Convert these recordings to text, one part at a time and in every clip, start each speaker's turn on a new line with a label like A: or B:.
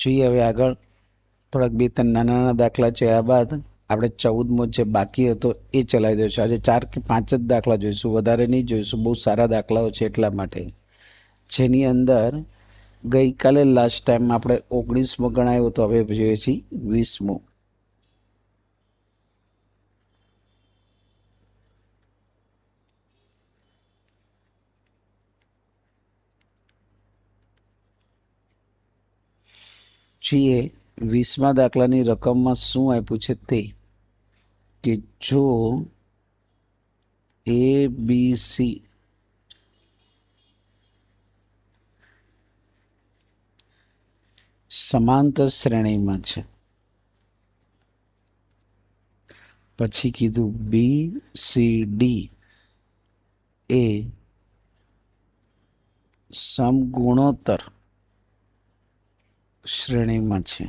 A: જોઈએ હવે આગળ થોડાક બે ત્રણ નાના નાના દાખલા છે. આ બાદ આપણે 14મો જે બાકી હતો એ ચલાવી દઈશું. આજે 4 કે 5 જ દાખલા જોઈશું, વધારે નહીં જોઈશું. બહુ સારા દાખલાઓ છે એટલા માટે. જેની અંદર ગઈકાલે લાસ્ટ ટાઈમ આપણે 19મો ગણાયો હતો, હવે જોઈએ છીએ 20મો. છીએ 20મા દાખલાની રકમમાં શું આપ્યું છે તે કે જો એ બી સી સમાંતર શ્રેણીમાં છે, પછી કીધું બી સી ડી એ સમગુણોત્તર શ્રેણીમાં છે,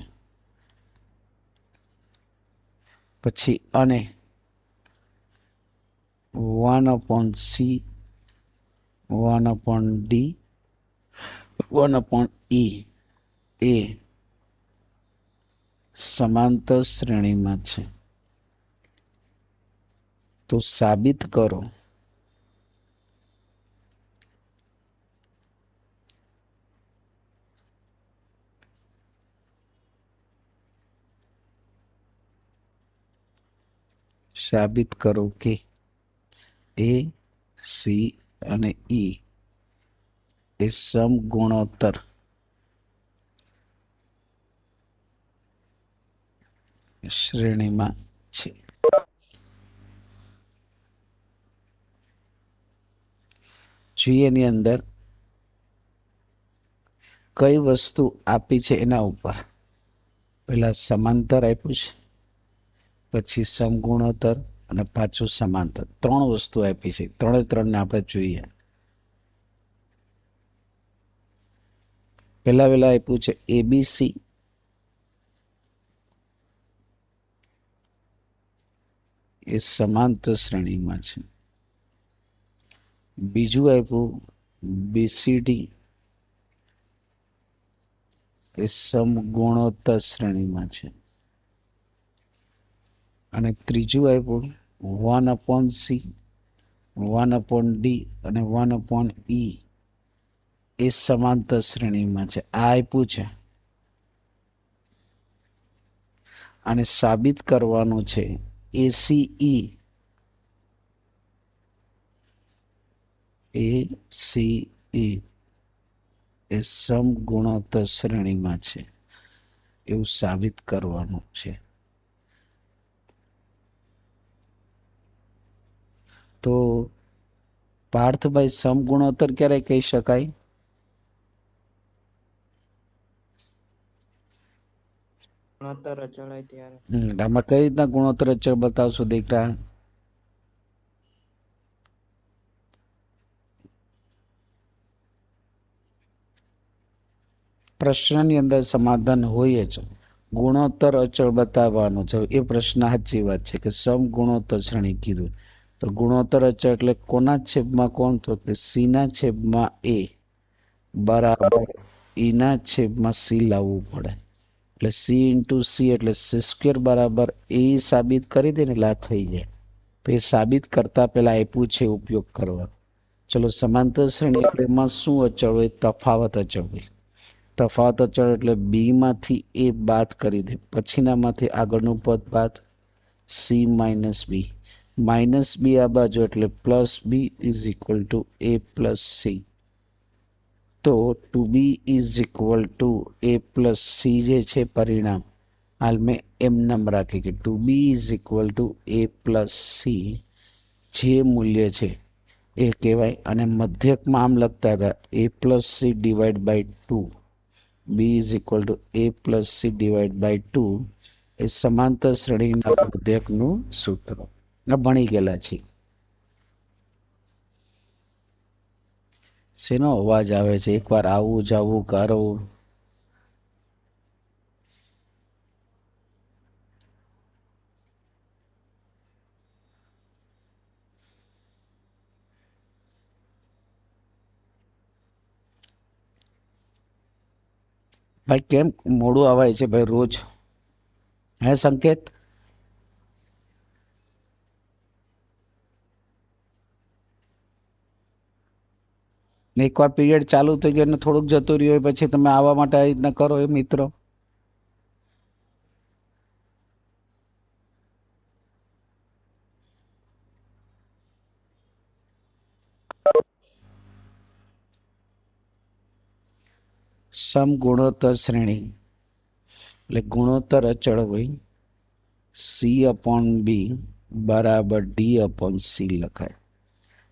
A: પછી અને 1/C 1/D 1/E એ સમાંતર શ્રેણીમાં છે. તો સાબિત કરો કે એ સી અને ઈ એ સમગુણોત્તર શ્રેણીમાં છે. જોઈએ એની અંદર કઈ વસ્તુ આપી છે એના ઉપર. પહેલા સમાંતર આપ્યું છે, પછી સમગુણોત્તર અને પાછું સમાંતર. 3 વસ્તુ આપી છે. 3ને આપણે જોઈએ. પહેલા આપ્યું છે એબીસી, એ સમાંતર શ્રેણીમાં છે. બીજું આપ્યું બીસીડી, એ સમગુણોત્તર શ્રેણીમાં છે. અને ત્રીજું આપ્યું 1/C 1/D અને 1/E એ સમાંતર શ્રેણીમાં છે. આ આપ્યું છે અને સાબિત કરવાનું છે એસીઈ એ સમગુણોત્તર શ્રેણીમાં છે, એવું સાબિત કરવાનું છે. તો પાર્થભાઈ, સમગુણોત્તર ક્યારે કહી શકાય?
B: ગુણોત્તર અચળ હોય ત્યારે.
A: આમાં કઈ રીતના ગુણોત્તર અચળ બતાવશો દીકરા? પ્રશ્નની અંદર સમાધાન હોય જ. ગુણોત્તર અચળ બતાવવાનું છે. એ પ્રશ્ન સાચી વાત છે કે સમગુણોત્તર શ્રેણી કીધું. તો ગુણોત્તર અચળ એટલે કોના છેદમાં કોણ? તો કે સી ના છેદમાં એ બરાબર ઈના છેદમાં સી લાવવું પડે. એટલે સી ઇન્ટુ સી એટલે સી² બરાબર એ સાબિત કરી દે ને એટલે આ થઈ જાય. તો એ સાબિત કરતા પહેલા આપ્યું છે ઉપયોગ કરવા. ચલો, સમાંતર શ્રેણી એટલે એમાં શું અચળ હોય? તફાવત અચળ હોય. તફાવત અચળ એટલે બી માંથી એ બાદ કરી દે, પછીનામાંથી આગળનું પદ બાદ, C minus B. Minus B આ બાજુ એટલે plus B is equal to A plus C. તો two B is equal to A plus C જે છે પરિણામ, હાલ મેં એમ નામ રાખી કે two B is equal to A plus C જે મૂલ્ય છે એ કહેવાય. અને મધ્યકમાં આમ લખતા હતા A plus C divide by 2. B is equal to A plus C divide by 2 એ સમાંતર શ્રેણીના મધ્યકનું સૂત્ર. ભણી ગયેલા છીએ. શેનો અવાજ આવે છે? એકવાર આવું જાવું કરો. ભાઈ કેમ મોડું આવાય છે ભાઈ રોજ? હે સંકેત? એકવાર પીરિયડ ચાલુ થઈ ગયો અને થોડુંક જતું રહ્યું હોય પછી તમે આવવા માટે આ રીતના કરો એ મિત્રો. સમગુણોત્તર શ્રેણી એટલે ગુણોત્તર અચળ હોય C/B બરાબર D/C લખાય.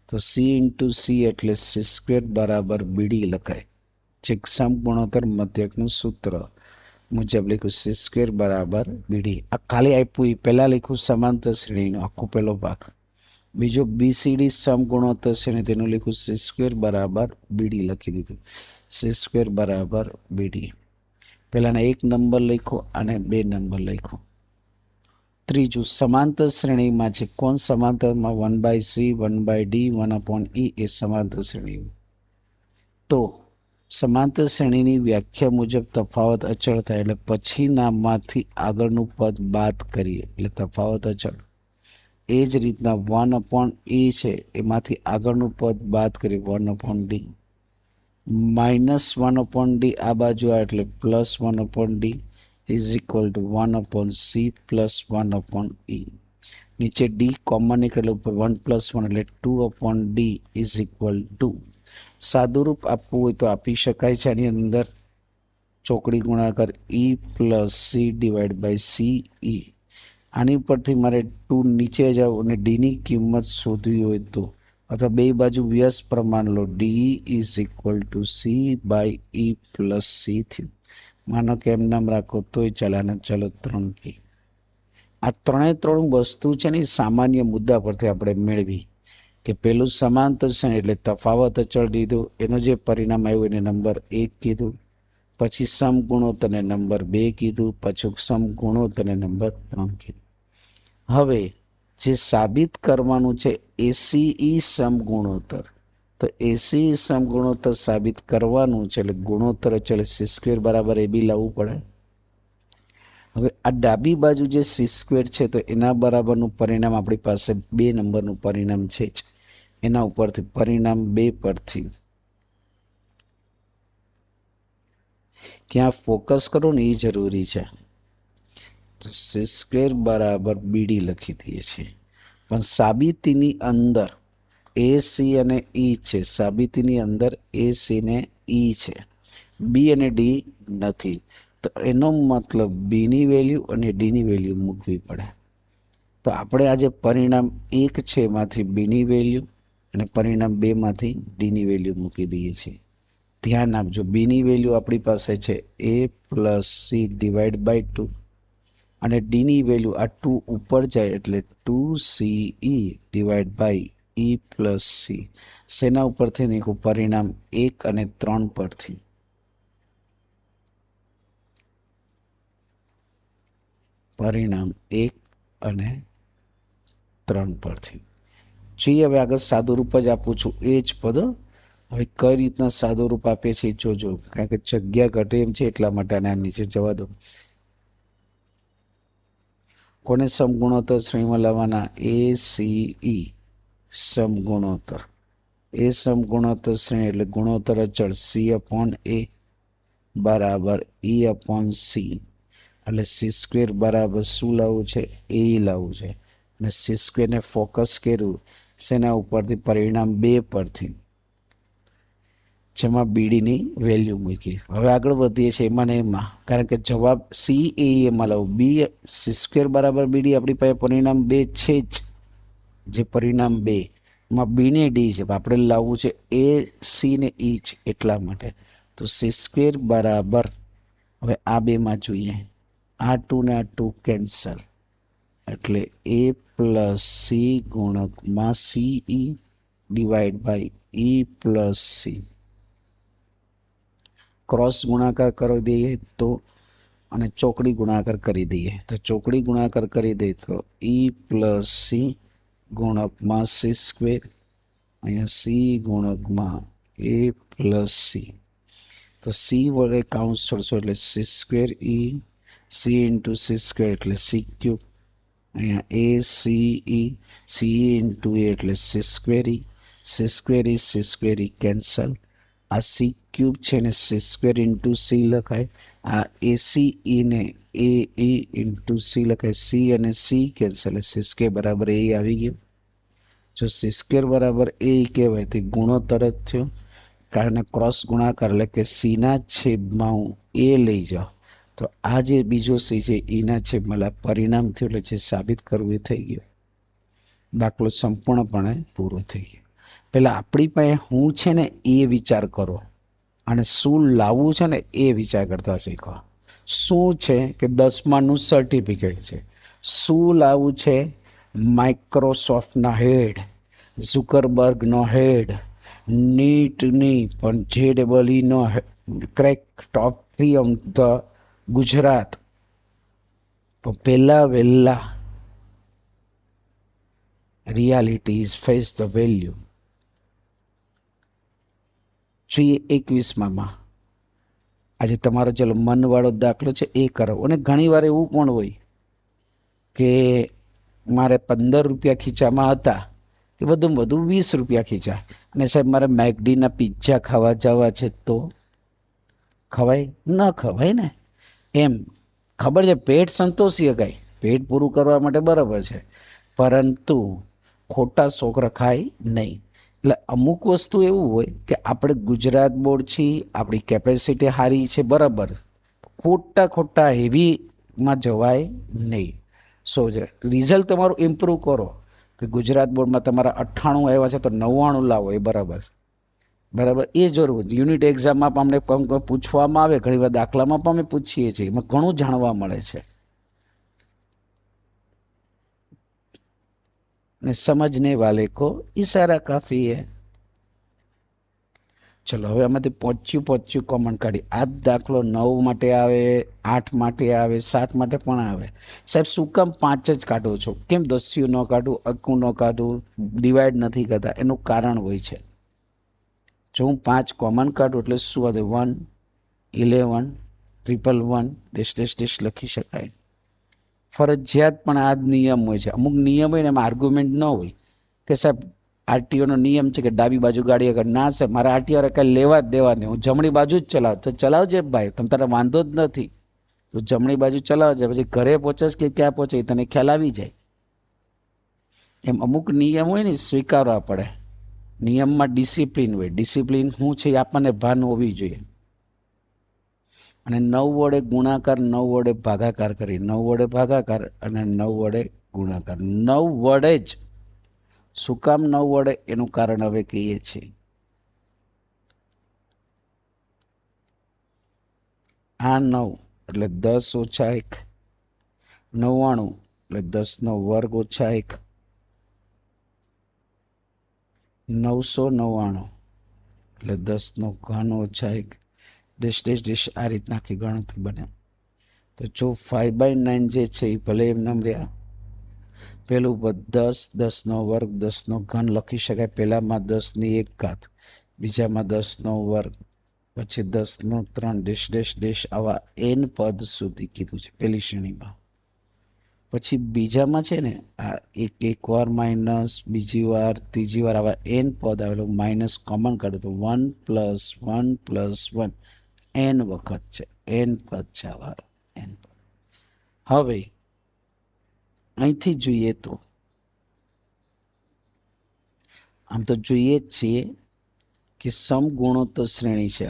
A: તો C/C એટલે C² બરાબર BD લખાય. જે સમગુણોત્તર મધ્યકનું સૂત્ર મુજબ લખ્યું C² બરાબર BD. આ ખાલી આપ્યું એ પહેલાં લખ્યું સમાંતર શ્રેણીનો આખો પહેલો ભાગ. બીજો BCD સમગુણોત્તર શ્રેણી તેનું લખ્યું C² બરાબર BD લખી દીધું. C² બરાબર BD. પહેલાના 1 નંબર લખ્યો અને 2 નંબર લખ્યો. ત્રીજું સમાંતર શ્રેણીમાં છે. કોણ સમાંતરમાં? 1/C 1/D 1/E એ સમાંતર શ્રેણી. તો સમાંતર શ્રેણીની વ્યાખ્યા મુજબ તફાવત અચળ થાય એટલે પછી નામમાંથી આગળનું પદ બાદ કરીએ એટલે તફાવત અચળ. એ જ રીતના 1/E છે એમાંથી આગળનું પદ બાદ કરીએ 1/D. -1/D આ બાજુ આવે એટલે +1/D is equal to 1/C plus 1/E. નીચે D કોમન એટલે ઉપર 1 + 1 એટલે 2/D is equal to. સાદુરૂપ આપવું હોય તો આપી શકાય છે. આની અંદર ચોકડી ગુણાકાર E + C / CE. આની પરથી મારે 2 નીચે જાવ અને Dની કિંમત શોધવી હોય તો અથવા બે બાજુ વ્યસ્ત પ્રમાણ લો. D is equal to C/E plus C થયું. માનો કે એમ નામ રાખો તોય ચાલે. અને ચલો 3 આ ત્રણ વસ્તુ છે ને સામાન્ય મુદ્દા પરથી આપણે મેળવી કે પેલું સમાંતર શ્રેણી એટલે તફાવત અચળ દીધું, એનો જે પરિણામ આવ્યું એને નંબર 1 કીધું. પછી સમગુણોત્તરને નંબર 2 કીધું. પછી સમગુણોત્તરને નંબર 3 કીધું. હવે જે સાબિત કરવાનું છે ACE સમગુણોત્તર, તો ACE સમગુણોત્તર સાબિત કરવાનું છે એટલે ગુણોત્તર અચળ C² બરાબર AB લાવવું પડે. હવે આ ડાબી બાજુ જે C² છે તો એના બરાબરનું પરિણામ આપણી પાસે 2 નંબરનું પરિણામ છે જ. એના ઉપરથી પરિણામ 2 પરથી ક્યાં ફોકસ કરો ને એ જરૂરી છે. તો C² બરાબર BD લખી દઈએ છીએ. પણ સાબિતીની અંદર AC અને E છે. સાબિતીની અંદર AC ને E છે, B અને D નથી. તો એનો મતલબ Bની વેલ્યુ અને Dની વેલ્યુ મૂકવી પડે. તો આપણે આજે પરિણામ 1 છે એમાંથી Bની વેલ્યુ અને પરિણામ 2 માંથી Dની વેલ્યુ મૂકી દઈએ છીએ. ધ્યાન આપજો, Bની વેલ્યુ આપણી પાસે છે A + C / 2 અને Dની વેલ્યુ આ 2 ઉપર જાય એટલે 2CE / E + C. શેના ઉપરથી નીકળું? પરિણામ 1 અને 3 પરથી. પરિણામ 1 અને 3 પરથી. જોઈએ હવે આગળ સાદુરૂપ જ આપું છું એ જ પદ. હવે કઈ રીતના સાદુરૂપ આપે છે એ જોજો, કારણ કે જગ્યા ઘટે એમ છે એટલા માટે આને નીચે જવા દો. કોને સમગુણોત્તર શ્રેણીમાં લાવવાના? ACE સમગુણોત્તર. એ સમગુણોત્તર શ્રેણી એટલે ગુણોત્તર અચળ C/A બરાબર E/C. એટલે C² બરાબર શું લાવવું છે? A લાવવું છે. અને C² ને ફોકસ કર્યું શેના ઉપરથી? પરિણામ 2 પરથી, જેમાં BDની વેલ્યુ મૂકી. હવે આગળ વધીએ છીએ એમાં ને એમાં, કારણ કે જવાબ CAE એમાં લાવું. C² બરાબર BD આપણી પાસે પરિણામ 2 છે જ, જે પરિણામ 2 માં B ને D છે. આપણે લાવવું છે AC ને E જ, એટલા માટે. તો C² બરાબર, હવે આ બેમાં જોઈએ, આ 2 ને આ 2 કેન્સલ એટલે A + C ગુણકમાં CE / E + C. Cross ગુણાકાર કરી દઈએ તો, અને ચોકડી ગુણાકાર કરી દઈએ તો, ચોકડી ગુણાકાર કરી દઈએ તો E + C ગુણકમાં C², અહીંયા C ગુણકમાં A + C. તો સી વડે કાઉન્સ છોડશો એટલે સી સ્ક્વેર ઈ, સી ઇન્ટુ સી સ્ક્વેર એટલે સી ક્યુબ, અહીંયા A C E, C into એ એટલે સી સ્ક્વેર ઈ, સી સ્ક્વેર ઈ કેન્સલ. આ સી ક્યુબ છે ને સી સ્ક્વેર ઇન્ટુ સી લખાય, આ એસી ઈને એ ઈ ઇન્ટુ સી લખાય, સી અને સી કેન્સલ, સી સ્ક્વેર બરાબર એ આવી ગયું. જો સી સ્ક્વેર બરાબર એ કહેવાય તે ગુણોત્તર જ થયો, કારણ ક્રોસ ગુણાકાર એટલે કે સીના છેદમાં હું એ લઈ જાઉં તો આ જે બીજો સી છે ઈના છેદમાં પરિણામ થયું, એટલે જે સાબિત કરવું એ થઈ ગયું. દાખલો સંપૂર્ણપણે પૂરો થઈ ગયો. પહેલાં આપણી પાસે હું છે ને એ વિચાર કરો અને શું લાવવું છે ને એ વિચાર કરતા શીખો. શું છે કે 10માનું સર્ટિફિકેટ છે, શું લાવવું છે માઇક્રોસોફ્ટના હેડ, ઝુકરબર્ગનો હેડ, નીટની પણ JEEનો crack top 3 of the Gujarat. તો પહેલાં વહેલા reality is face the value. જોઈએ 21માં આજે તમારો ચલો મનવાળો દાખલો છે એ કરો. અને ઘણીવાર એવું પણ હોય કે મારે 15 રૂપિયા ખીચામાં હતા કે વધુમાં વધુ 20 રૂપિયા ખીચા, અને સાહેબ મારે મેકડીના પિઝા ખાવા જવા છે તો ખવાય ન ખવાય ને. એમ ખબર છે પેટ સંતોષી શકાય, પેટ પૂરું કરવા માટે બરાબર છે, પરંતુ ખોટા શોખ રખાય નહીં. એટલે અમુક વસ્તુ એવું હોય કે આપણે ગુજરાત બોર્ડ છીએ, આપણી કેપેસિટી સારી છે બરાબર, ખોટા હેવીમાં જવાય નહીં. સો છે રિઝલ્ટ તમારું ઇમ્પ્રૂવ કરો કે ગુજરાત બોર્ડમાં તમારા 98 આવ્યા છે તો 99 લાવો, એ બરાબર બરાબર એ જરૂર. યુનિટ એક્ઝામમાં પણ અમને પૂછવામાં આવે, ઘણી વાર દાખલામાં પણ અમે પૂછીએ છીએ, એમાં ઘણું જાણવા મળે છે. ને સમજને વાલે કો ઈશારા કાફી હે. ચલો હવે આમાંથી પહોંચ્યું કોમન કાઢી. આ દાખલો 9 માટે આવે, 8 માટે આવે, 7 માટે પણ આવે. સાહેબ શું કામ 5 જ કાઢો છો, કેમ 10 ન કાઢું, અક્કું ન કાઢું, ડિવાઈડ નથી કરતા? એનું કારણ હોય છે. જો હું 5 કોમન કાઢું એટલે શું આવે? 1, 11, 111, ડેશ લખી શકાય. ફરજિયાત પણ આ જ નિયમ હોય છે. અમુક નિયમ હોય ને એમાં આર્ગ્યુમેન્ટ ન હોય કે સાહેબ આરટીઓનો નિયમ છે કે ડાબી બાજુ ગાડી આગળ. ના સાહેબ મારે આરટીઓ કાંઈ લેવા જ દેવા નહીં, હું જમણી બાજુ જ ચલાવ. તો ચલાવજે ભાઈ, તમ તારે વાંધો જ નથી, તો જમણી બાજુ ચલાવજે. પછી ઘરે પહોંચેશ કે ક્યાં પહોંચે એ તને ખ્યાલ આવી જાય. એમ અમુક નિયમ હોય ને સ્વીકારવા પડે. નિયમમાં ડિસિપ્લિન હોય, ડિસિપ્લિન શું છે એ આપણને ભાન હોવી જોઈએ. અને 9 વડે ગુણાકાર, 9 વડે ભાગાકાર કરી, 9 વડે ભાગાકાર અને 9 વડે ગુણાકાર. 9 વડે જ. શું કામ 9 વડે? એનું કારણ હવે કહીએ છીએ. આ 9 એટલે 10 ઓછા 1, 99 એટલે 10 નો વર્ગ ઓછા 1, 999 એટલે 10 નો ઘન ઓછા 1, ડેશ આ રીતના આખી ગણતરી બને. તો જો 5/9 જે છે એ ભલે એમ નામ રહ્યા. પેલું 10, 10 નો વર્ગ, 10 નો ઘન લખી શકાય. પહેલામાં 10 ની 1 ઘાત, બીજામાં 10 નો વર્ગ, પછી 10 નો 3 ડેશ આવા n પદ સુધી કીધું છે પેલી શ્રેણીમાં. પછી બીજામાં છે ને આ એક વાર માઇનસ, બીજી વાર, ત્રીજી વાર આવા n પદ આવેલો, માઇનસ કોમન કાઢો તો 1 + 1 + 1 n વખત છે, n પદ છે આવા n પદ. હવે અહીંથી જોઈએ તો આમ તો જોઈએ જ છીએ કે સમગુણોત્તર શ્રેણી છે.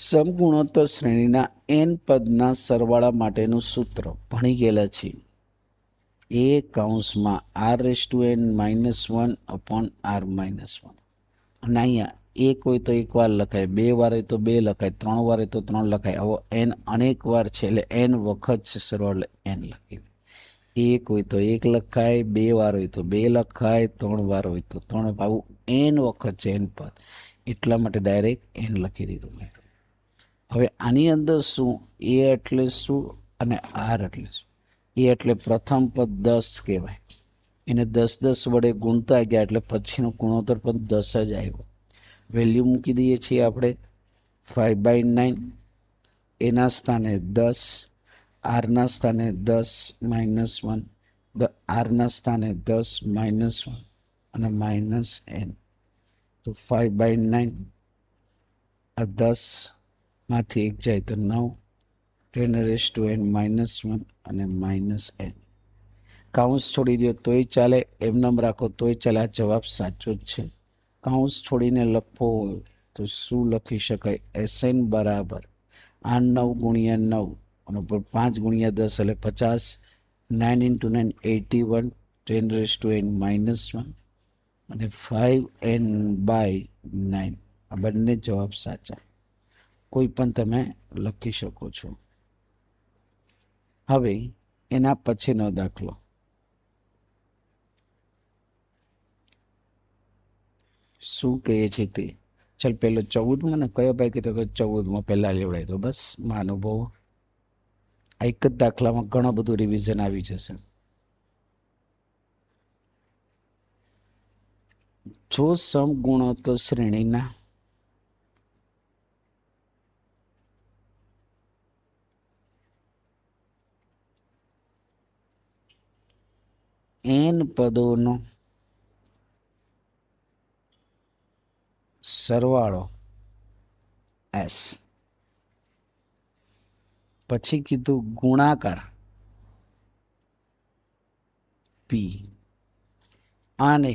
A: સમગુણોત્તર શ્રેણીના n પદના સરવાળા માટેનું સૂત્ર ભણી ગયેલા છીએ. a કૌંસમાં r⁻n - 1/r - 1. અને અહીંયા 1 હોય તો 1 વાર લખાય, 2 વાર હોય તો 2 લખાય, 3 વાર હોય તો 3 લખાય. આવો n અનેક વાર છે એટલે n વખત છે સરવાળો n લખી. 1 હોય તો 1 લખાય, 2 વાર હોય તો 2 લખાય, 3 વાર હોય તો 3. આવું n વખત છે n પદ, એટલા માટે ડાયરેક્ટ n લખી દીધું મેં. હવે આની અંદર શું? a એટલે શું અને r એટલે શું? a એટલે પ્રથમ પદ 10 કહેવાય, એને 10 વડે ગુણતા ગયા એટલે પછીનો ગુણોત્તર પદ 10 જ આવ્યો. વેલ્યુ મૂકી દઈએ છીએ આપણે 5/9 એના સ્થાને 10, આરના સ્થાને 10 -1, આરના સ્થાને 10 -1 અને -n. તો 5/9 આ 10 માંથી 1 જાય તો 9, 10n -1 અને -n. કાઉન્સ છોડી દો તોય ચાલે, એમનેમ રાખો તોય ચાલે. આ જવાબ સાચો જ છે. કાઉન્સ છોડીને લખવો હોય તો શું લખી શકાય? SN બરાબર 8 9 × 9 અને ઉપર 5 × 10 એટલે 50, 9 × 9 81, 10n -1 અને 5n/9. આ બંને જવાબ સાચા. કોઈ પણ તમે લખી શકો છો. હવે એના પછીનો દાખલો શું કહે છે તે. ચાલ પેલો 14માં ને કયો ભાઈ કીધો તો 14માં પહેલા લેવડાય તો બસ મહાનુભાવો. આ એક જ દાખલામાં ઘણું બધું રિવિઝન આવી જશે. જો સમગુણોત્તર શ્રેણીના n પદોનો સરવાળો s, પછી કીધું ગુણાકાર p, આને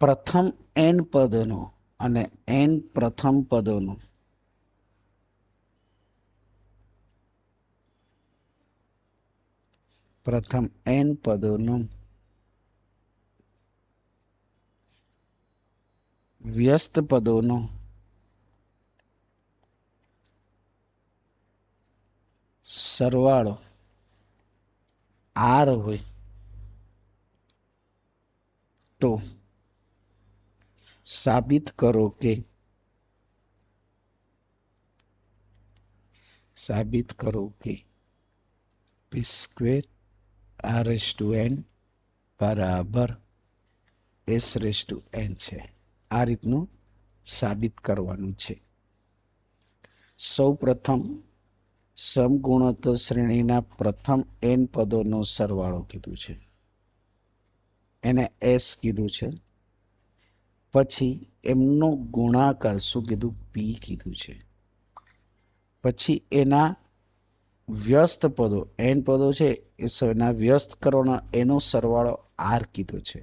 A: પ્રથમ n પદોનો અને n પ્રથમ પદોનો વ્યસ્ત પદોનો સરવાળો r હોય તો સાબિત કરો કે p² r/n બરાબર s/n છે. આ રીતનું સાબિત કરવાનું છે. સૌ પ્રથમ સમગુણોત્તર શ્રેણીના પ્રથમ n પદોનો સરવાળો કીધું છે, એને s કીધું છે. પછી એમનો ગુણાકાર શું કીધું? p કીધું છે. પછી એના વ્યસ્ત પદો n પદો છે એના વ્યસ્ત કરવાનો એનો સરવાળો r કીધો છે.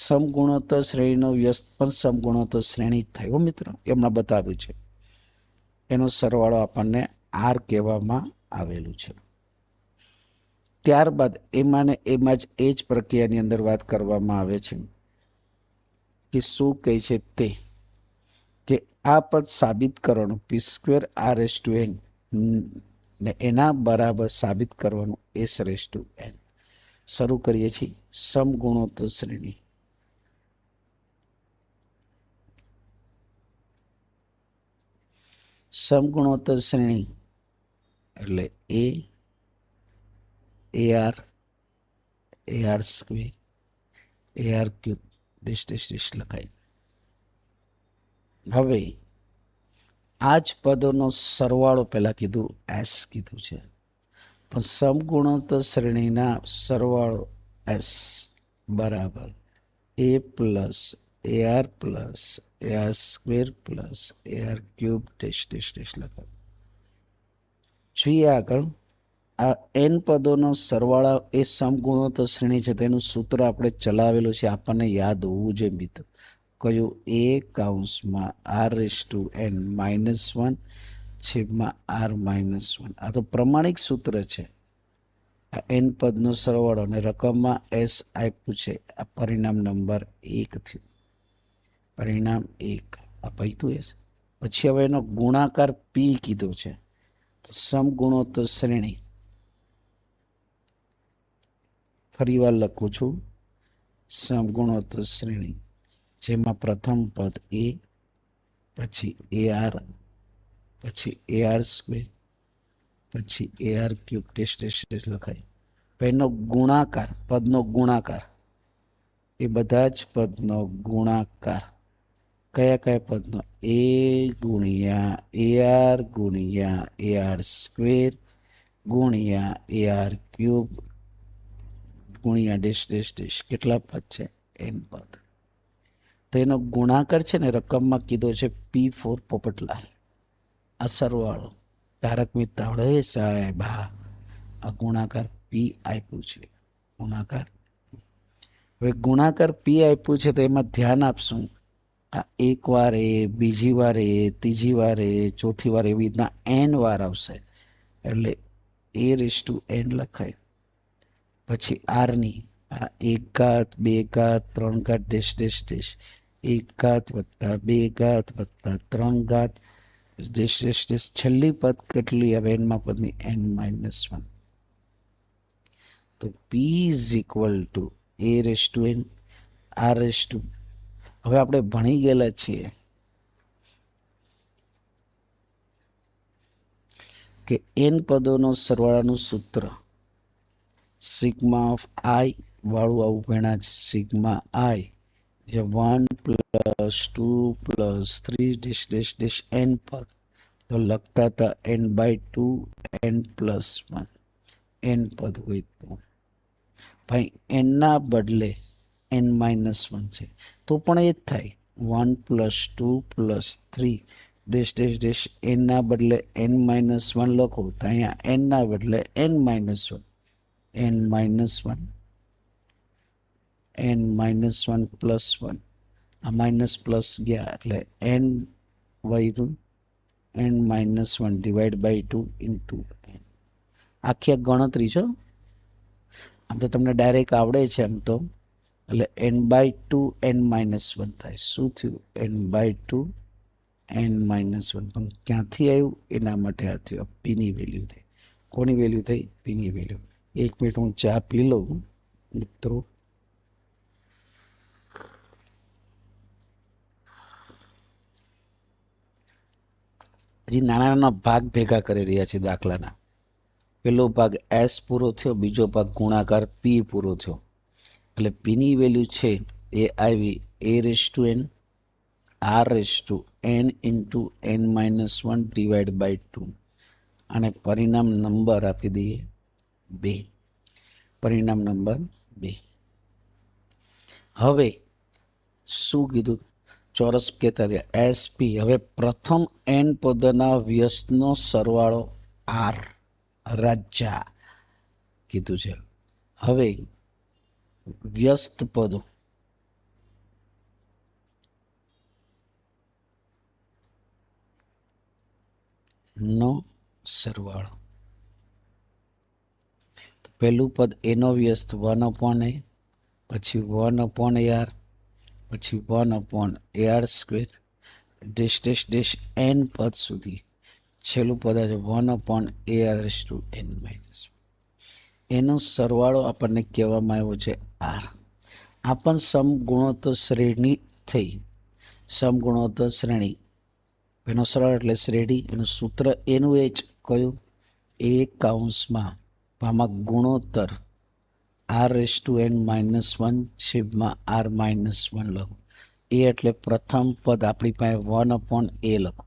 A: સમગુણોત્તર શ્રેણીનો વ્યસ્ત પણ સમગુણોત્તર શ્રેણી થાય હો મિત્રો, એમના બતાવ્યું છે. એનો સરવાળો આપણને r કહેવામાં આવેલું છે. ત્યારબાદ એમાં જ એ જ પ્રક્રિયાની અંદર વાત કરવામાં આવે છે કે શું કહે છે તે કે આ પદ સાબિત કરવાનું p² r/n ને એના બરાબર સાબિત કરવાનું s/n. શરૂ કરીએ છીએ. સમગુણોત્તર શ્રેણી એટલે ar, ar², ar³ લખાય. હવે આ જ પદોનો સરવાળો પહેલા કીધું s કીધું છે, પણ સમગુણોત્તર શ્રેણીના સરવાળો s બરાબર a + ar + ar² ar³ લખાય. જોઈએ આગળ. આ n પદોનો સરવાળા એ સમગુણોત્તર શ્રેણી છે. તેનું સૂત્ર આપણે ચલાવેલું છે, આપણને યાદ હોવું જોઈએ મિત્રો. કયું? a r/n -1/r-1. આ તો પ્રમાણિક સૂત્ર છે. આ n પદનો સરવાળો અને રકમમાં s આપ્યું છે. આ પરિણામ નંબર 1 થયું. પરિણામ 1 આપ્યું s. પછી હવે એનો ગુણાકાર p કીધો છે. તો સમગુણોત્તર શ્રેણી ફરી વાર લખું છું. સમગુણોત્તર શ્રેણી જેમાં પ્રથમ પદ a, પછી ar, પછી ar², પછી ar³ લખાય. એનો ગુણાકાર, પદનો ગુણાકાર એ બધા જ પદનો ગુણાકાર કયા કયા પદનો એ ગુણ્યા AR ગુણ્યા AR સ્ક્વેર ગુણ્યા AR ક્યુબ ગુણ્યા ડેશ ડેશ ડેશ કેટલા પદ છે n પદ. તો એનો ગુણાકાર છે ને રકમમાં કીધો છે P4 પોપટલાલ. આ સરવાળો તારક મહેતા હે સાહેબ. હા, આ ગુણાકાર P આપ્યું છે. ગુણાકાર હવે ગુણાકાર P આપ્યું છે તો એમાં ધ્યાન આપશું આ એક વાર એ, બીજી વાર એ, ત્રીજી વાર એ, ચોથી વાર એવી રીતના n વાર આવશે એટલે a⁴n લખાય. પછી r ની આ 1 ઘાત 2 ઘાત 3 ઘાત ડેશ ડેશ ડેશ 1 ઘાત વત્તા 2 ઘાત વત્તા 3 ઘાત ડેશ ડેશ ડેશ છેલ્લી પદ કેટલી આવે n માં પદની n-1. તો p = a⁴n r⁴. હવે આપણે ભણી ગયેલા છીએ કે n પદોનો સરવાળાનું સૂત્ર સિગ્મા ઓફ i વાળું આવું ગણા છે. સિગ્મા i જે 1 + 2 + 3 ડેશ ડેશ ડેશ n પદ તો લખતા હતા n/2 n+1 n પદ હોય તો ભાઈ n ના બદલે n-1 છે તો પણ એ જ થાય 1 + 2 + 3 ડેશ ડેશ ડેશ n ના બદલે n-1 લખો તો અહીંયા n ના બદલે n-1 n-1 n-1 + 1 આ માઇનસ પ્લસ ગયા એટલે n વધ્યું n-1 / 2 × n. આખી ગણતરી છો. આમ તો તમને ડાયરેક્ટ આવડે છે આમ તો એટલે n/2 n-1 થાય. શું થયું n/2 n-1 પણ ક્યાંથી આવ્યું એના માટે આ થયું પીની વેલ્યુ થઈ. કોની વેલ્યુ થઈ? પીની વેલ્યુ. 1 મિનિટ હું ચા પી લઉં મિત્રો. હજી નાના નાના ભાગ ભેગા કરી રહ્યા છે દાખલાના. પહેલો ભાગ s પૂરો થયો, બીજો ભાગ ગુણાકાર p પૂરો થયો એટલે પીની વેલ્યુ છે એ આવી a⁴n r⁴n × n-1 / 2 અને પરિણામ નંબર આપી દઈએ 2. પરિણામ નંબર 2. હવે શું કીધું? ચોરસ કહેતા હતા SP. હવે પ્રથમ n પદના વ્યસ્તનો સરવાળો r રાજા કીધું છે. હવે વ્યસ્ત પદો નો સરવાળો. પહેલું પદ એનો વ્યસ્ત 1/a, પછી 1/ar, પછી 1/ar² dash dash dash n પદ સુધી છેલ્લું પદ છે 1/ar⁻n-. એનો સરવાળો આપણને કહેવામાં આવ્યો છે r. આ પણ સમગુણોત્તર શ્રેણી થઈ. સમગુણોત્તર શ્રેણી એનો સરવાળો એટલે શ્રેણી. એનું સૂત્ર એનું એ જ કયું એ કૌંસમાં આમાં ગુણોત્તર r⁻n-1 લખો. એ એટલે પ્રથમ પદ આપણી પાસે 1/a લખો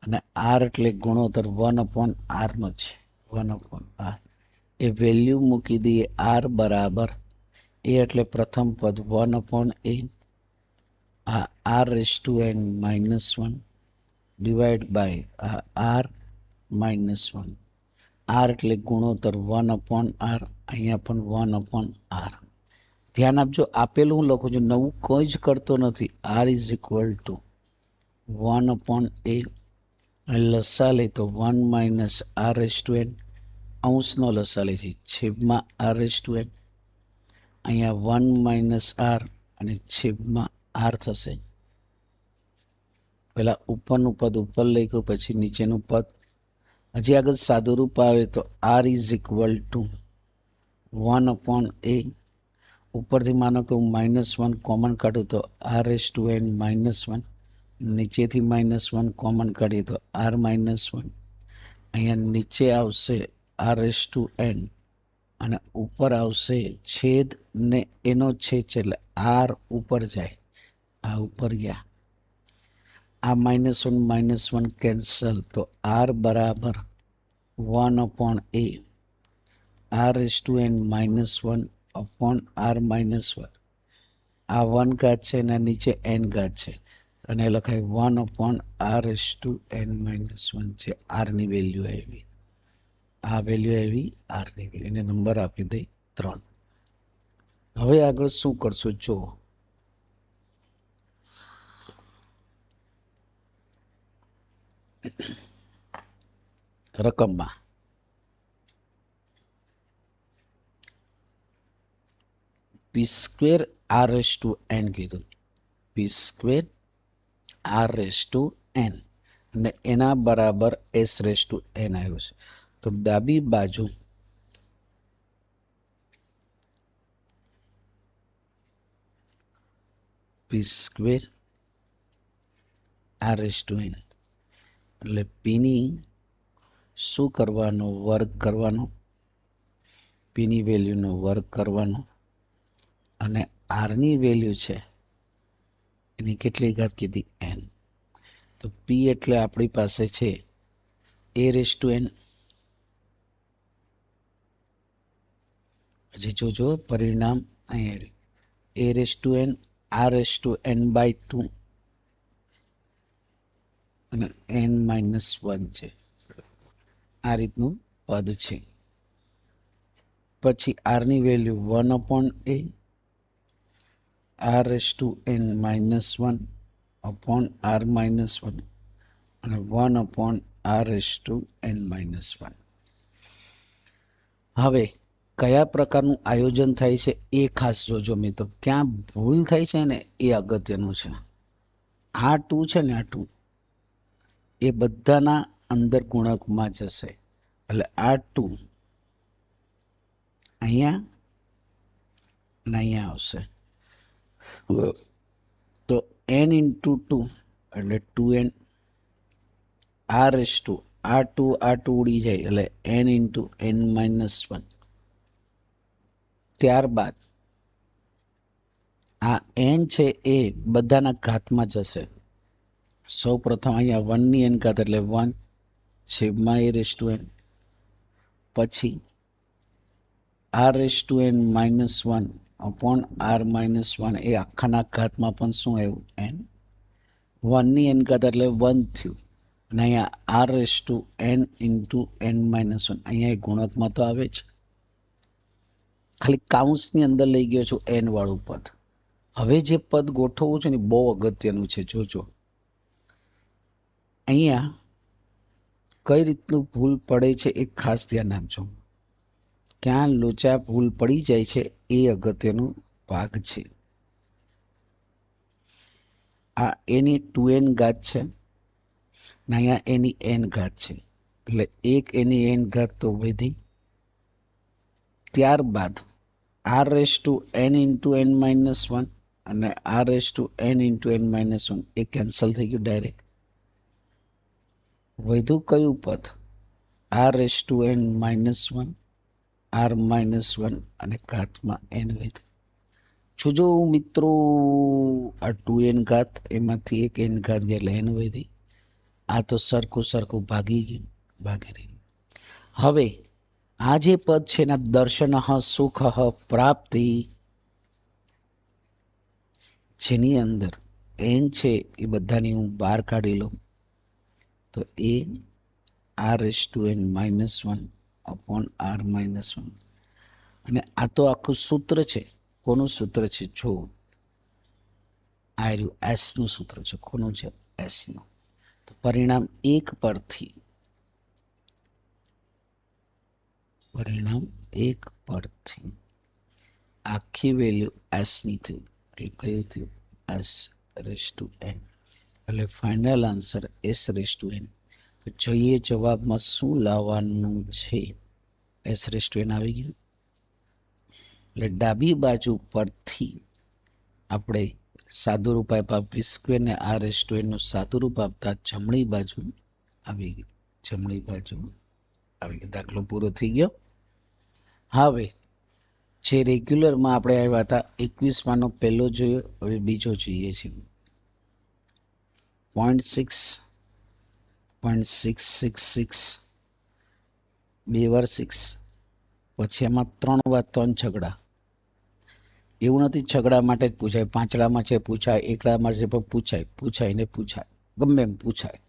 A: અને r એટલે ગુણોત્તર 1/r નો છે 1/r. એ વેલ્યુ મૂકી દઈએ r બરાબર એ એટલે પ્રથમ પદ 1/a આ r⁻n-1 / r-1 r એટલે ગુણોત્તર 1/r. અહીંયા પણ 1/r. ધ્યાન આપજો આપેલું હું લખું છું નવું કોઈ જ કરતો નથી. r = 1/a લસા લે તો 1 - r⁻n અંશનો લસા લે છે છેદમાં r⁻n અહીંયા 1 - r અને છેદમાં r થશે. પેલા ઉપરનું પદ ઉપર લખ્યું પછી નીચેનું પદ. હજી આગળ સાદું રૂપ આવે તો r = 1/a. ઉપરથી માનો કે હું -1 કોમન કાઢું તો r⁻n-1 નીચેથી -1 કોમન કાઢીએ તો r-1 અહીંયા નીચે આવશે r⁻n અને ઉપર આવશે છેદ ને એનો છેદ છે એટલે આર ઉપર જાય, આ ઉપર ગયા, આ -1 કેન્સલ, તો આર બરાબર 1/a, r⁻n -1 upon r -1, આ 1 ઘાત છે અને નીચે n ઘાત છે અને લખાય 1/r⁻n -1 છે, આરની વેલ્યુ આવી, આ વેલ્યુ આવી આરની વેલ્યુ, એને નંબર આપી દઈ 3. હવે આગળ શું કરશો જો, રકમમાં p² r⁻n કીધું, p² r⁻n અને એના બરાબર s⁻n આવ્યું છે. તો ડાબી બાજુ p² r⁻n એટલે પીની શું કરવાનો, વર્ગ કરવાનો, પીની વેલ્યુનો વર્ગ કરવાનો અને આરની વેલ્યુ છે એની કેટલી ઘાત કીધી n. તો પી એટલે આપણી પાસે છે a⁻n, પછી જોજો પરિણામ અહીંયા a⁻n r⁻n/2 અને n-1 છે, આ રીતનું પદ છે. પછી આરની value 1/a r⁻n -1 upon r -1 અને 1/r⁻n -1. હવે કયા પ્રકારનું આયોજન થાય છે એ ખાસ જોજો મિત્રો, ક્યાં ભૂલ થાય છે ને એ અગત્યનું છે. આ 2 છે ને, આ 2 એ બધાના અંદર ગુણકમાં જશે એટલે આ 2 અહીંયા અને અહીંયા આવશે, તો n × 2 એટલે 2n, આ 2 ઉડી જાય એટલે n × n -1. ત્યારબાદ આ n છે એ બધાના ઘાતમાં જશે. સૌ પ્રથમ અહીંયા 1 ની n ઘાત એટલે 1 છેદમાં a⁻n, પછી r⁻n -1 upon r -1 એ આખાના ઘાતમાં પણ શું આવ્યું n, 1 ની n ઘાત એટલે 1 થયું અને અહીંયા r⁻n × n -1 અહીંયા એ ગુણકમાં તો આવે જ, ખાલી કાઉન્સની અંદર લઈ ગયો છું n વાળું પદ. હવે જે પદ ગોઠવવું છે ને બહુ અગત્યનું છે, જોજો અહીંયા કઈ રીતનું ભૂલ પડે છે એ ખાસ ધ્યાન આપજો, ક્યાં લોચા ભૂલ પડી જાય છે એ અગત્યનો ભાગ છે. આ એની 2n ઘાત છે ને અહીંયા એની n ઘાત છે એટલે એક એની n ઘાત તો વધી. ત્યારબાદ r⁻n × n -1 અને r⁻n × n -1 એ કેન્સલ થઈ ગયું ડાયરેક્ટ. વધ્યું કયું પદ, r⁻n -1 r -1 અને ઘાતમાં n વધ્યું. જોજો મિત્રો આ 2n ઘાત એમાંથી એક n ઘાત ગયા એટલે n વધી, આ તો સરખું ભાગી ગયું, ભાગી રહ્યું. હવે આ જે પદ છે એના દર્શન સુખ પ્રાપ્તિ, જેની અંદર n છે એ બધાની હું બહાર કાઢી લઉં તો એ r⁻n -1 upon r -1 અને આ તો આખું સૂત્ર છે. કોનું સૂત્ર છે જો, આ રહ્યું s નું સૂત્ર છે. કોનું છે, s નું. તો પરિણામ 1 પરથી આખી વેલ્યુ s ની થઈ એટલે કયું થયું s⁻n એટલે ફાઇનલ આન્સર s⁻n. તો જોઈએ જવાબમાં શું લાવવાનું છે, s⁻n આવી ગયું એટલે ડાબી બાજુ પરથી આપણે સાદું રૂપ આપ્યા p² ને r⁻n નું સાદું રૂપ આપતા જમણી બાજુ આવી ગઈ, દાખલો પૂરો થઈ ગયો. હવે જે રેગ્યુલરમાં આપણે આવ્યા હતા 21માંનો પહેલો જોયો, હવે બીજો જોઈએ છીએ. 0.6 2 વાર 6, પછી એમાં 3 વાર 3 છગડા. એવું નથી છગડા માટે જ પૂછાય, પાંચડામાં છે પૂછાય, એકડામાં છે પણ પૂછાય ને પૂછાય, ગમે એમ પૂછાય.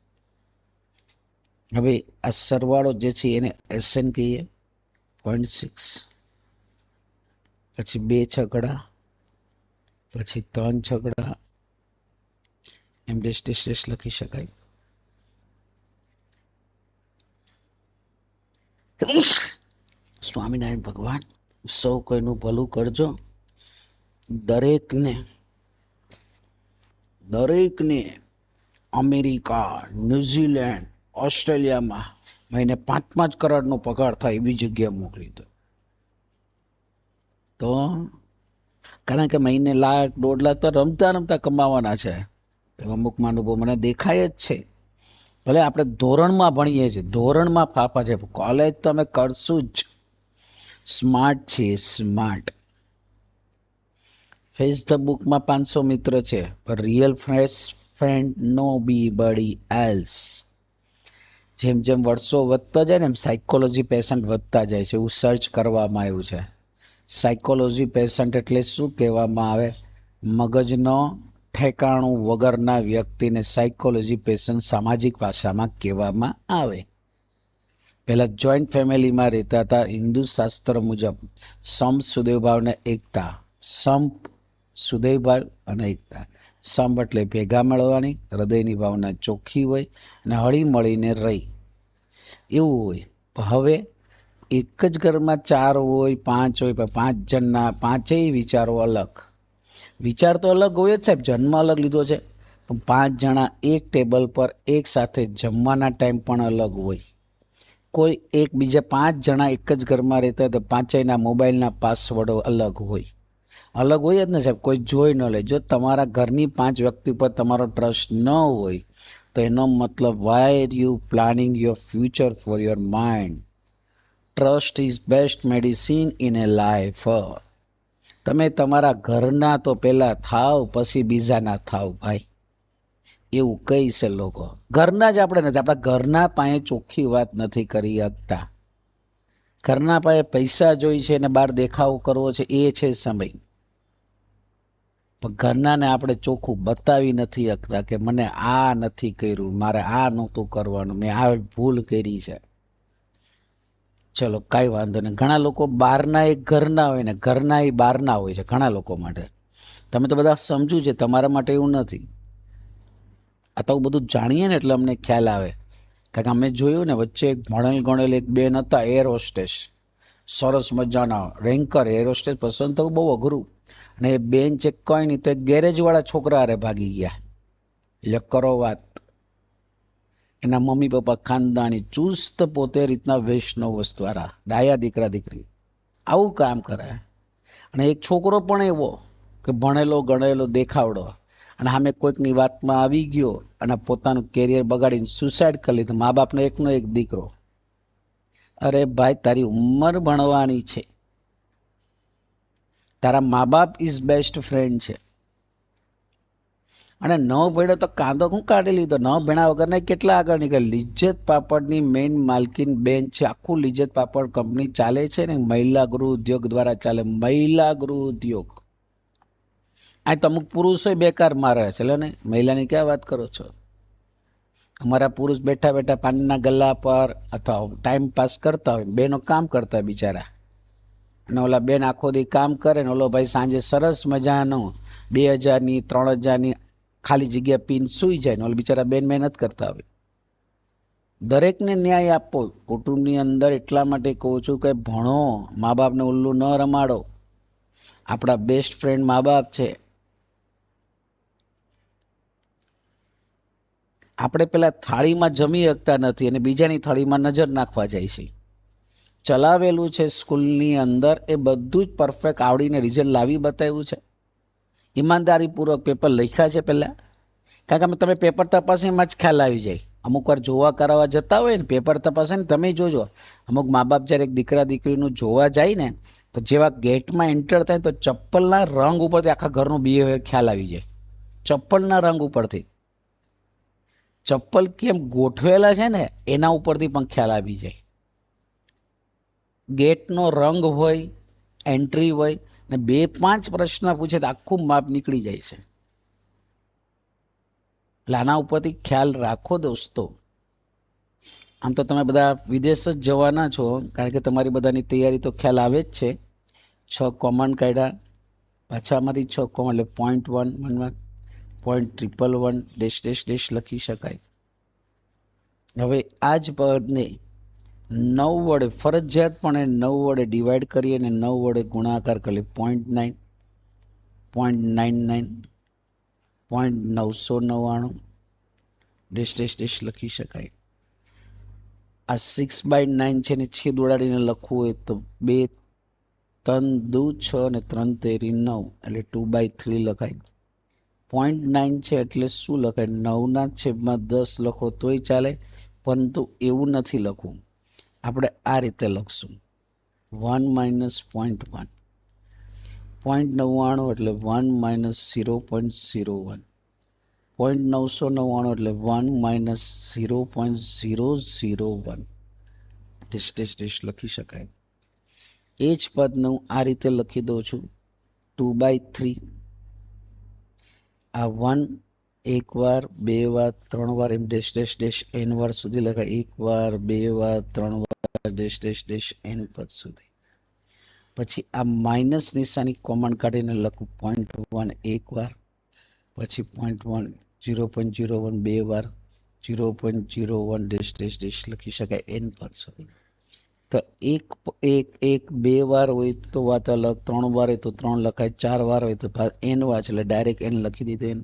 A: હવે આ સરવાળો જે છે એને SN કહીએ. 0.6 પછી 2 છગડા, પછી 3 છગડા, એમ ડેશ લખી શકાય. સ્વામિનારાયણ ભગવાન સૌ કોઈનું ભલું કરજો. દરેકને અમેરિકા, ન્યુઝીલેન્ડ, ઓસ્ટ્રેલિયામાં મહિને 5-5 કરોડનો પગાર થાય એવી જગ્યા મોકલી દો. તો કારણ કે મહિને 1 લાખ 1.5 લાખ તો રમતા કમાવાના છે. તો અમુક માનુભવ મને દેખાય જ છે. ભલે આપણે ધોરણમાં ભણીએ છીએ, ધોરણમાં ફાફા છે, કોલેજ તો અમે કરશું જ. સ્માર્ટ છીએ, સ્માર્ટ. ફેસ ધ બુકમાં 500 મિત્ર છે, પણ રિયલ ફ્રેન્ડ નો બી બડી એલ્સ. જેમ જેમ વર્ષો વધતા જાય ને એમ સાયકોલોજી પેશન્ટ વધતા જાય છે, એવું સર્ચ કરવામાં આવ્યું છે. સાયકોલોજી પેશન્ટ એટલે શું કહેવામાં આવે? મગજનો ઠેકાણું વગરના વ્યક્તિને સાયકોલોજી પેશન્ટ સામાજિક ભાષામાં કહેવામાં આવે. પહેલાં જોઈન્ટ ફેમિલીમાં રહેતા હતા. હિન્દુ શાસ્ત્ર મુજબ સંપ, સુદેવભાવ ને એકતા. સંપ, સુદેવભાવ અને એકતા. સંપ એટલે ભેગા મળવાની, હૃદયની ભાવના ચોખ્ખી હોય અને હળી મળીને રહી, એવું હોય. હવે એક જ ઘરમાં 4 હોય, 5 હોય, પણ 5 જણના 5 વિચારો અલગ. વિચાર તો અલગ હોય જ સાહેબ, જન્મ અલગ લીધો છે, પણ 5 જણા એક ટેબલ પર એક સાથે જમવાના ટાઈમ પણ અલગ હોય. કોઈ એક બીજા 5 જણા એક જ ઘરમાં રહેતા હોય તો 5ના મોબાઈલના પાસવર્ડો અલગ હોય. અલગ હોય જ ને સાહેબ, કોઈ જોઈ ન લે. જો તમારા ઘરની 5 વ્યક્તિ પર તમારો ટ્રસ્ટ ન હોય તો એનો મતલબ why are you planning your future for your mind. Trust is best medicine in a life. તમે તમારા ઘરના તો પહેલાં થાવ, પછી બીજાના થાવ ભાઈ, એવું કહી છે લોકો. ઘરના જ આપણે નથી, આપણા ઘરના પાસે ચોખ્ખી વાત નથી કરી શકતા. ઘરના પાસે પૈસા જોઈ છે ને બહાર દેખાવો કરવો છે, એ છે સમય. પણ ઘરનાને આપણે ચોખ્ખું બતાવી નથી શકતા કે મને આ નથી કર્યું, મારે આ નહોતું કરવાનું, મેં આ ભૂલ કરી છે. ચલો કાંઈ વાંધો નહીં. ઘણા લોકો બહારના એક ઘરના હોય ને ઘરના એ બહારના હોય છે ઘણા લોકો માટે. તમે તો બધા સમજુ છે, તમારા માટે એવું નથી. આ તો બધું જાણીએ ને એટલે અમને ખ્યાલ આવે. કારણ કે અમે જોયું ને, વચ્ચે એક ભણેલ એક બેન હતા, એર હોસ્ટેસ, સરસ મજાના રેન્કર એર હોસ્ટેસ પસંદ થવું બહુ અઘરું. અને એ બેન ચેક કોઈ નહીં તો એક ગેરેજવાળા છોકરા હારે ભાગી ગયા. એટલે કરો વાત. એના મમ્મી પપ્પા ખાનદાની ચુસ્ત, પોતે રીતના વૈષ્ણવ વસ્તુવાળા, ડાયા દીકરા દીકરી, આવું કામ કરે. અને એક છોકરો પણ એવો કે ભણેલો ગણેલો દેખાવડો, અને સામે કોઈકની વાતમાં આવી ગયો અને પોતાનું કેરિયર બગાડીને સુસાઇડ કરી લીધું. મા બાપનો એકનો એક દીકરો. અરે ભાઈ, તારી ઉંમર ભણવાની છે, તારા મા બાપ ઇઝ બેસ્ટ ફ્રેન્ડ છે. અને ન ભણ્યો તો કાંદો શું કાઢી લીધો? ન ભણ્યા વગરના કેટલા આગળ નીકળે. લિજ્જત પાપડની મેઇન માલકીન બેન છે. આખું લિજ્જત પાપડ કંપની ચાલે છે ને મહિલા ગૃહ ઉદ્યોગ દ્વારા ચાલે. મહિલા ગૃહ ઉદ્યોગ. આ તો અમુક પુરુષો બેકાર મારે છે. ને મહિલાની ક્યાં વાત કરો છો? અમારા પુરુષ બેઠા બેઠા પાનના ગલ્લા પર અથવા ટાઈમ પાસ કરતા હોય, બેનો કામ કરતા હોય બિચારા. અને ઓલા બેન આખો દી કામ કરે ને ઓલો ભાઈ સાંજે સરસ મજાનું 2000ની 3000ની ખાલી જગ્યા પીને સૂઈ જાય ને ઓલા બિચારા બેન મહેનત કરતા હોય. દરેકને ન્યાય આપો કુટુંબની અંદર. એટલા માટે કહું છું કે ભણો, મા બાપને ઉલ્લું ન રમાડો. આપણા બેસ્ટ ફ્રેન્ડ મા બાપ છે. આપણે પેલા થાળીમાં જમી શકતા નથી અને બીજાની થાળીમાં નજર નાખવા જાય છે. ચલાવેલું છે સ્કૂલની અંદર, એ બધું જ પરફેક્ટ આવડીને રિઝલ્ટ લાવી બતાવ્યું છે. ઈમાનદારીપૂર્વક પેપર લખ્યા છે પહેલાં. કારણ કે તમે પેપર તપાસીમાં જ ખ્યાલ આવી જાય અમુક વાર જોવા કરાવવા જતા હોય ને પેપર તપાસે ને તમે જોજો અમુક મા બાપ જ્યારે એક દીકરા દીકરીનું જોવા જાય ને તો જેવા ગેટમાં એન્ટર થાય તો ચપ્પલના રંગ ઉપરથી આખા ઘરનું બિહેવિયર ખ્યાલ આવી જાય. ચપ્પલના રંગ ઉપરથી, ચપ્પલ કેમ ગોઠવેલા છે ને એના ઉપરથી પણ ખ્યાલ આવી જાય. ગેટનો રંગ હોય, એન્ટ્રી હોય ને 2-5 પ્રશ્ન પૂછે તો આખું માપ નીકળી જાય છે. એટલે આના ઉપરથી ખ્યાલ રાખો દોસ્તો. આમ તો તમે બધા વિદેશ જ જવાના છો કારણ કે તમારી બધાની તૈયારી તો ખ્યાલ આવે જ છે. 6 કોમન કાઢ્યા, પાછામાંથી 6 કોમન એટલે .111, .111 .. લખી શકાય. હવે આ જ પદને 9 વડે ફરજિયાતપણે 9 વડે ડિવાઈડ કરીએ અને 9 વડે ગુણાકાર કરીએ. .9, .99, .999 .. લખી શકાય. આ 6/9 છે ને છેદ ઉડાડીને લખવું હોય તો 2 3 દુ 6 અને 3 તેરી 9 એટલે 2/3 લખાય. .9 છે એટલે શું લખાય? 9ના છેદમાં 10 લખો તોય ચાલે, પરંતુ એવું નથી લખવું. આપણે આ રીતે લખશું 1 - .1. .99 એટલે 1 - 0.01. .999 એટલે 1 - 0.001 .. લખી શકાય. એ જ પદને હું આ રીતે લખી દઉં છું 2/3. આ 1 એક વાર, 2 વાર, 3 વાર એમ .. n વાર સુધી લખાય. 1 વાર, 2 વાર, 3 વાર .. n પદ સુધી. પછી આ માઇનસ નિશાની કોમન કાઢીને લખું 0.1 એક વાર, પછી 0.01 બે વાર, 0.01 .. લખી શકાય n પદ સુધી. તો એક બે વાર હોય તો વાત અલગ, 3 વાર હોય તો 3 લખાય, 4 વાર હોય તો n વાર છે એટલે ડાયરેક્ટ n લખી દીધું.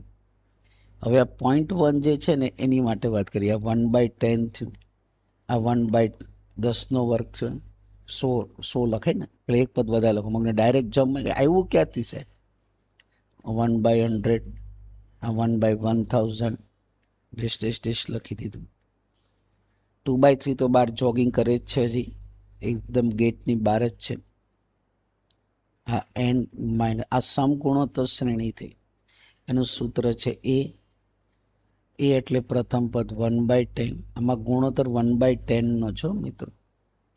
A: હવે આ .1 જે છે ને એની માટે વાત કરીએ. આ 1/10 થયું, આ 1/10 વર્ગ થયો. 100 લખાય ને એટલે એક પદ વધારે લખો. મને ડાયરેક્ટ જમ્પ આવ્યું ક્યાંથી છે? 1/100, આ 1/1000 .. લખી દીધું. 2/3 તો બહાર જોગિંગ કરે જ છે, હજી એકદમ ગેટની બહાર જ છે. આ n - આ સમગુણોત્તર શ્રેણીથી એનું સૂત્ર છે એ એટલે પ્રથમ પદ 1/10. આમાં ગુણોત્તર 1/10 નો છો મિત્રો.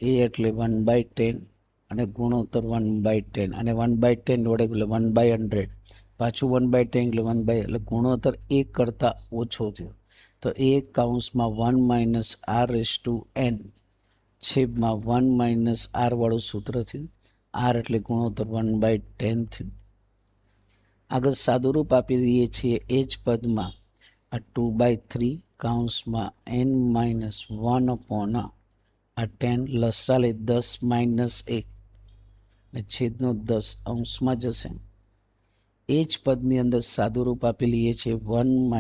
A: એ એટલે 1/10 અને ગુણોત્તર 1/10 અને 1/10 વડે એટલે 1/100, પાછું 1/10 એટલે 1/, એટલે ગુણોત્તર 1 કરતાં ઓછો થયો. તો એ કૌંસમાં 1 - r/n છેદમાં 1 - r વાળું સૂત્ર થયું. r એટલે ગુણોત્તર 1/10 થયું. આગળ સાદુરૂપ આપી દઈએ છીએ એ જ પદમાં આ 2/3 કૌંસમાં n - 1/10 લસાલે 10 - 1 ને છેદનો 10 અંશમાં જશે. એ જ પદની અંદર સાદુરૂપ આપી લઈએ છીએ 1 -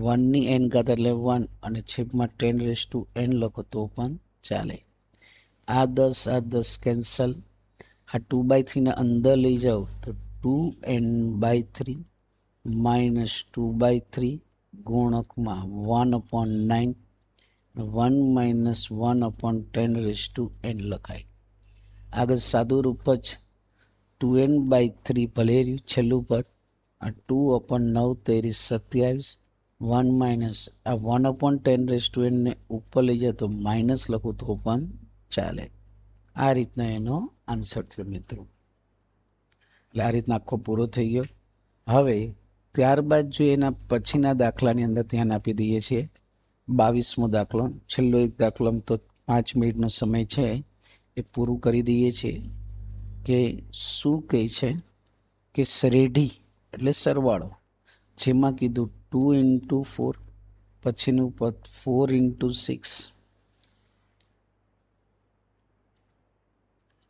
A: 1 ની n ઘાત એટલે 1 અને છેદમાં 10 લખો તો પણ ચાલે. આ 10 કેન્સલ. આ 2/3 ને અંદર લઈ જાઓ તો 2n/3 - 2/3 ગુણકમાં 1/9 1 - 1/10 લખાય. આગળ સાદુરૂપ જ 2n/3 ભલે રહ્યું છેલ્લું પદ. આ 2/9 તેરી 27 1 - આ 1/10 ને ઉપર લઈ જાય તો માઇનસ લખું તો પણ ચાલે. આ રીતના એનો આન્સર થયો મિત્રો. એટલે આ રીતના આખો પૂરો થઈ ગયો. હવે ત્યારબાદ જો એના પછીના દાખલાની અંદર ધ્યાન આપી દઈએ છીએ 22મો દાખલો. છેલ્લો એક દાખલો તો 5 મિનિટનો સમય છે એ પૂરું કરી દઈએ છીએ. કે શું કહે છે કે શ્રેઢી એટલે સરવાળો, જેમાં કીધું 2 × 4, પછીનું પદ 4 × 6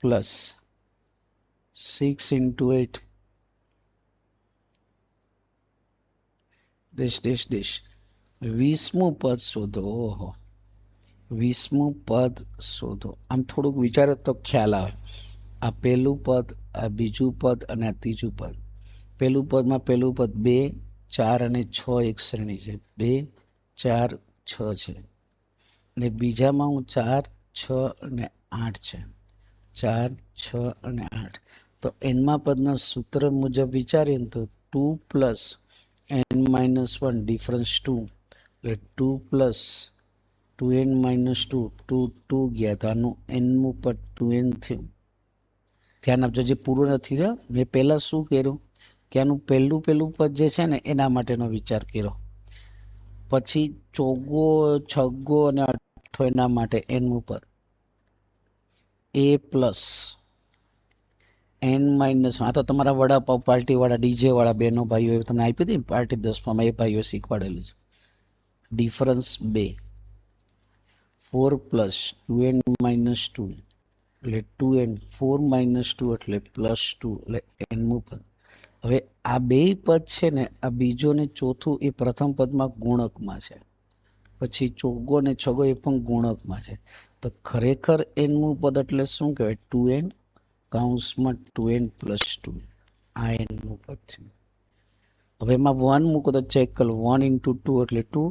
A: પ્લસ 6 × 8 .. 20મું પદ શોધો. ઓહો, 20મું પદ શોધો. આમ થોડુંક વિચારો તો ખ્યાલ આવે. આ પહેલું પદ, આ બીજું પદ અને આ ત્રીજું પદ. પહેલું પદમાં પહેલું પદ 2, 4 અને 6 એક શ્રેણી છે. 2, 4, 6 છે અને બીજામાં હું 4, 6 અને 8 છે. 4, 6 અને 8. તો એનમાં પદના સૂત્ર મુજબ વિચારીએ ને તો 2 પ્લસ n-1 ડિફરન્સ 2 એટલે 2 પ્લસ 2n-2 2 ગયા તો આનું nમું પદ 2n થયું. ધ્યાન આપજો, જે પૂરું નથી થયું. મેં પહેલાં શું કર્યું કે આનું પહેલું પદ જે છે ને એના માટેનો વિચાર કર્યો, પછી ચોગ્ગો, છગ્ગો અને અઠ્ઠો એના માટે nમું પદ a પ્લસ n-1. આ તો તમારા વડાપાવ પાર્ટીવાળા ડીજેવાળા બહેનો ભાઈઓ તમને આપી હતી ને પાર્ટી 10માં, એ ભાઈઓ શીખવાડેલું છે. ડિફરન્સ 2 4 પ્લસ 2n-2 એટલે 2n 4 - 2 એટલે +2 એટલે nમું પદ. હવે આ બે પદ છે ને, આ બીજો ને ચોથું એ પ્રથમ પદમાં ગુણકમાં છે, પછી ચોગ્ગો ને છગ્ગો એ પણ ગુણકમાં છે. તો ખરેખર nમું પદ એટલે શું કહેવાય? 2n કૌંસમાં 2n + 2 આ nમું પદ થયું. હવે એમાં 1 મૂકો તો ચેક કરો. 1 × 2 એટલે 2,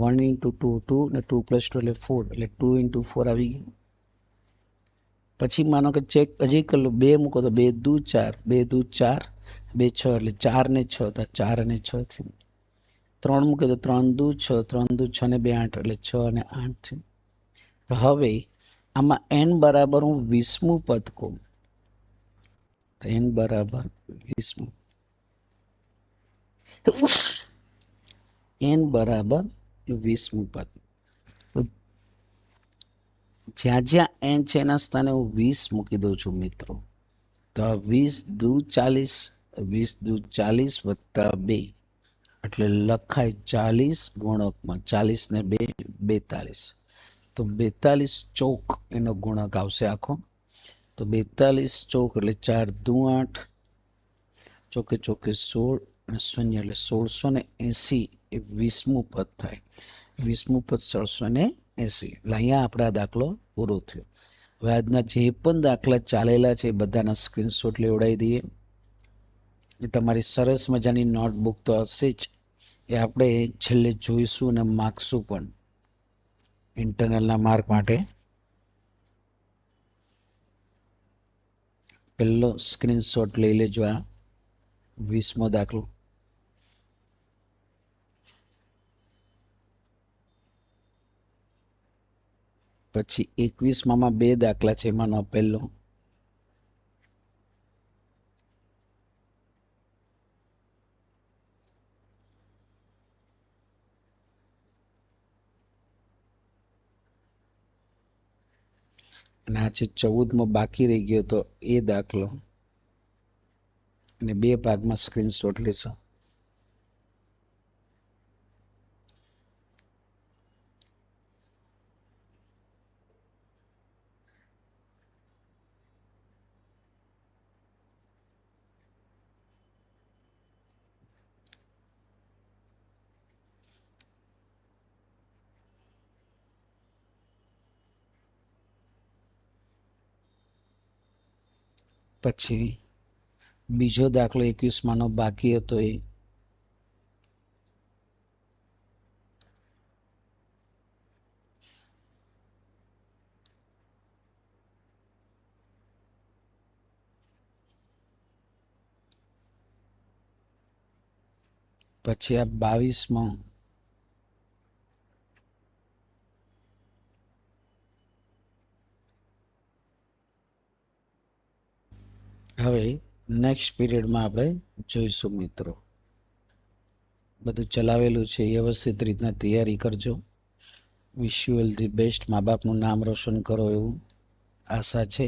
A: 1 × 2 2 ને 2 + 2 એટલે 4 એટલે 2 × 4 આવી ગયું. પછી માનો કે ચેક હજી કરી લો, 2 મૂકો તો 2 દૂ 4, 2 દૂ 4, 2 6 એટલે 4 ને 6 તો 4 અને 6 થયું. 3 મૂકે તો 3 દૂ 6, 3 દૂ 6 ને 2 8 એટલે 6 અને 8 થયું. હવે આમાં n બરાબર હું 20મું પદ કહું, n બરાબર 20મું, n બરાબર 20મું પદ. જ્યાં જ્યાં n છે એના સ્થાને હું 20 મૂકી દઉં છું મિત્રો. તો 20 દૂ 40, 20 દૂ 40 વત્તા 2 એટલે લખાય 40 ગુણકમાં, 40 ને 2 42. તો 42 ચોક એનો ગુણક આવશે આખો. તો 42 ચોક એટલે 4 દૂ 8, ચોકે ચોકે 16 અને 0 એટલે 1680 એ 20મું પદ થાય. 20મું પદ 1680. એટલે અહીંયા આપણે આ દાખલો પૂરો થયો. હવે આજના જે પણ દાખલા ચાલેલા છે એ બધાના સ્ક્રીનશોટ લેવડાવી દઈએ. એ તમારી સરસ મજાની નોટબુક તો હશે જ, એ આપણે છેલ્લે જોઈશું અને માર્કશું પણ ઇન્ટરનલના માર્ક માટે. પહેલો સ્ક્રીનશોટ લઈ લેજો, આ 20મો દાખલો. પછી 21માં 2 દાખલા છે, એમાંનો પહેલો. અને આ છે 14મો બાકી રહી ગયો તો એ દાખલો, અને 2 ભાગમાં સ્ક્રીનશોટ લેશો. પછી બીજો દાખલો 21માંનો બાકી હતો એ. પછી આ 22માં. હવે નેક્સ્ટ પીરિયડમાં આપણે જોઈશું મિત્રો. બધું ચલાવેલું છે, વ્યવસ્થિત રીતના તૈયારી કરજો. Wish you all the best. મા બાપનું નામ રોશન કરો એવું આશા છે.